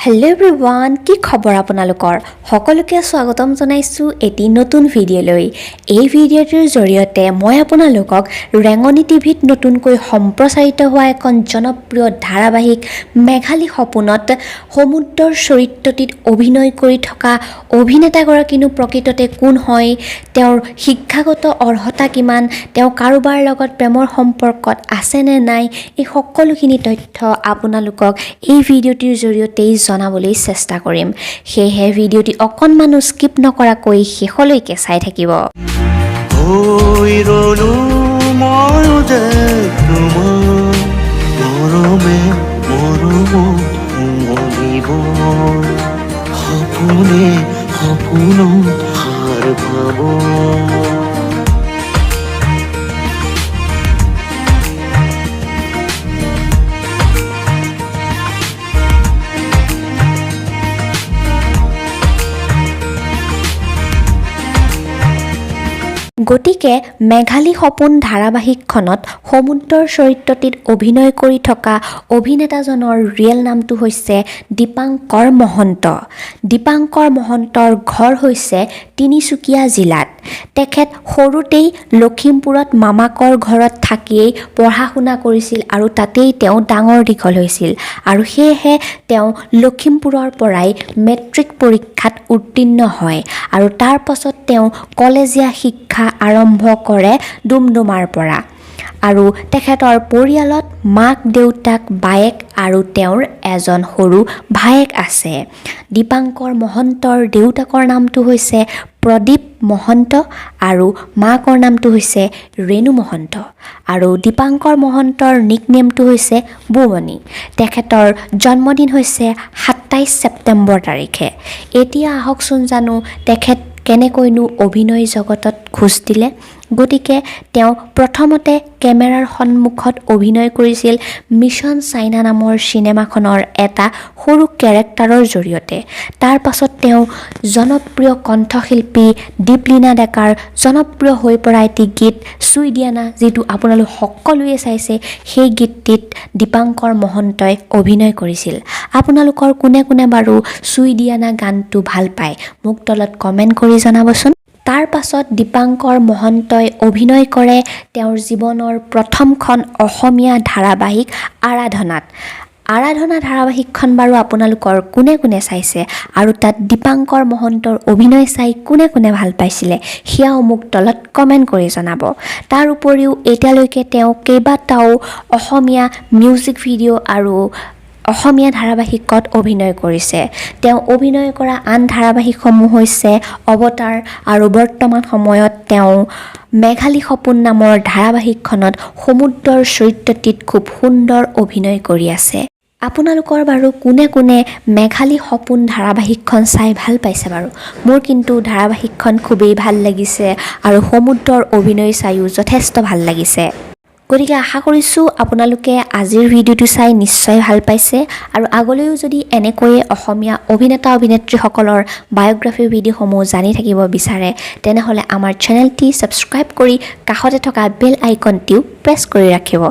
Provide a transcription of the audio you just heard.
Hello everyone, কি খবৰ আপোনালোকৰ সকলোকে স্বাগতম জনাইছো এটি নতুন ভিডিঅ'লৈ এই ভিডিঅ'টোৰ জৰিয়তে মই আপোনালোকক ৰেংগনি টিভিত নতুনকৈ সম্প্ৰচাৰিত হোৱা এখন জনপ্ৰিয় ধাৰাবাহিক মেঘালী সপোনত সমুদ্ৰৰ চৰিত্ৰটিত অভিনয় কৰি থকা অভিনেতাগৰাকীনো প্ৰকৃততে কোন হয় তেওঁৰ শিক্ষাগত অৰ্হতা কিমান তেওঁ কাৰোবাৰ লগত প্ৰেমৰ সম্পৰ্কত আছে নে নাই এই সকলোখিনি তথ্য আপোনালোকক এই ভিডিঅ'টিৰ জৰিয়তে জনাবলৈ চেষ্টা কৰিম সেয়ে ভিডিঅ'টি অকণমানো স্কিপ নকৰাকৈ শেষলৈকে চাই থাকিব গতিকে মেঘালী সপোন ধাৰাবাহিকখনত সমুদ্ৰৰ চৰিত্ৰটিত অভিনয় কৰি থকা অভিনেতাজনৰ ৰিয়েল নামটো হৈছে দীপাংকৰ মহন্ত দীপাংকৰ মহন্তৰ ঘৰ হৈছে তিনিচুকীয়া জিলাত তেখেত সৰুতেই লখিমপুৰত মামাকৰ ঘৰত থাকিয়েই পঢ়া শুনা কৰিছিল আৰু তাতেই তেওঁ ডাঙৰ দীঘল হৈছিল আৰু সেয়েহে তেওঁ লখিমপুৰৰ পৰাই মেট্ৰিক পৰীক্ষাত উত্তীৰ্ণ হয় আৰু তাৰ পাছত তেওঁ কলেজীয়া শিক্ষা আৰম্ভ কৰে ডুমডুমাৰ পৰা আৰু তেখেতৰ পৰিয়ালত মাক দেউতাক বায়েক আৰু তেওঁৰ এজন সৰু ভায়েক আছে দীপাংকৰ মহন্তৰ দেউতাকৰ নামটো হৈছে প্ৰদীপ মহন্ত আৰু মাকৰ নামটো হৈছে ৰেণু মহন্ত আৰু দীপাংকৰ মহন্তৰ নিকনেমটো হৈছে বুমণি তেখেতৰ জন্মদিন হৈছে 27 ছেপ্টেম্বৰ তাৰিখে এতিয়া আহকচোন জানো তেখেত কেনেকৈনো অভিনয় জগতত খোজ দিলে গতিকে তেওঁ প্ৰথমতে কেমেৰাৰ সন্মুখত অভিনয় কৰিছিল মিছন চাইনা নামৰ চিনেমাখনৰ এটা সৰু কেৰেক্টাৰৰ জৰিয়তে তাৰ পাছত তেওঁ জনপ্ৰিয় কণ্ঠশিল্পী দীপলিনা ডেকাৰ জনপ্ৰিয় হৈ পৰা এটি গীত চুই দিয়া না যিটো আপোনালোক সকলোৱে চাইছে সেই গীতটিত দীপাংকৰ মহন্তই অভিনয় কৰিছিল আপোনালোকৰ কোনে কোনে বাৰু চুই দিয়া না গানটো ভাল পায় মোক তলত কমেণ্ট কৰি জনাবচোন তাৰ পাছত দীপাংকৰ মহন্তই অভিনয় কৰে তেওঁৰ জীৱনৰ প্ৰথমখন অসমীয়া ধাৰাবাহিক আৰাধনা ধাৰাবাহিকখন বাৰু আপোনালোকৰ কোনে কোনে চাইছে আৰু তাত দীপাংকৰ মহন্তৰ অভিনয় চাই কোনে কোনে ভাল পাইছিলে সেয়াও মোক তলত কমেণ্ট কৰি জনাব তাৰ উপৰিও এতিয়ালৈকে তেওঁ কেইবাটাও অসমীয়া মিউজিক ভিডিঅ' আৰু অসমীয়া ধাৰাবাহিকত অভিনয় কৰিছে তেওঁ অভিনয় কৰা আন ধাৰাবাহিকসমূহ হৈছে অৱতাৰ আৰু বৰ্তমান সময়ত তেওঁ মেঘালী সপোন নামৰ ধাৰাবাহিকখনত সমুদ্ৰৰ চৰিত্ৰটিত খুব সুন্দৰ অভিনয় কৰি আছে আপোনালোকৰ বাৰু কোনে কোনে মেঘালী সপোন ধাৰাবাহিকখন চাই ভাল পাইছে বাৰু মোৰ কিন্তু ধাৰাবাহিকখন খুবেই ভাল লাগিছে আৰু সমুদ্ৰৰ অভিনয় চাইও যথেষ্ট ভাল লাগিছে গতিকে আশা কৰিছোঁ আপোনালোকে আজিৰ ভিডিঅ'টো চাই নিশ্চয় ভাল পাইছে আৰু আগলৈও যদি এনেকৈয়ে অসমীয়া অভিনেতা অভিনেত্ৰীসকলৰ বায়োগ্ৰাফি ভিডিঅ'সমূহ জানি থাকিব বিচাৰে তেনেহ'লে আমাৰ চেনেলটি ছাবস্ক্ৰাইব কৰি কাষতে থকা বেল আইকনটিও প্ৰেছ কৰি ৰাখিব